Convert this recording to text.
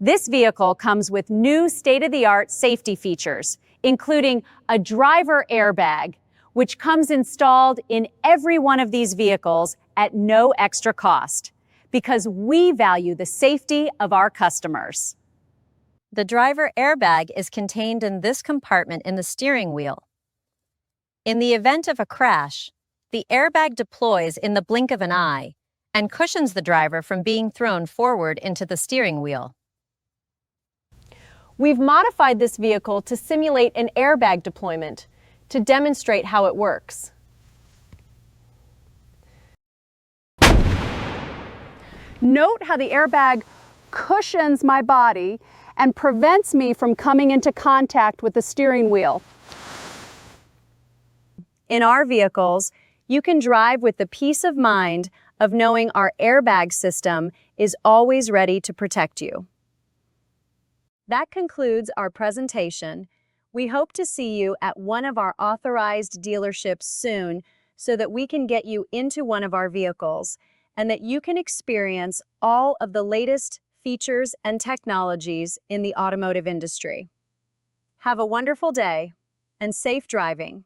This vehicle comes with new state-of-the-art safety features, including a driver airbag, which comes installed in every one of these vehicles at no extra cost, because we value the safety of our customers. The driver airbag is contained in this compartment in the steering wheel. In the event of a crash, the airbag deploys in the blink of an eye and cushions the driver from being thrown forward into the steering wheel. We've modified this vehicle to simulate an airbag deployment to demonstrate how it works. Note how the airbag cushions my body and prevents me from coming into contact with the steering wheel. In our vehicles, you can drive with the peace of mind of knowing our airbag system is always ready to protect you. That concludes our presentation. We hope to see you at one of our authorized dealerships soon so that we can get you into one of our vehicles and that you can experience all of the latest features and technologies in the automotive industry. Have a wonderful day and safe driving.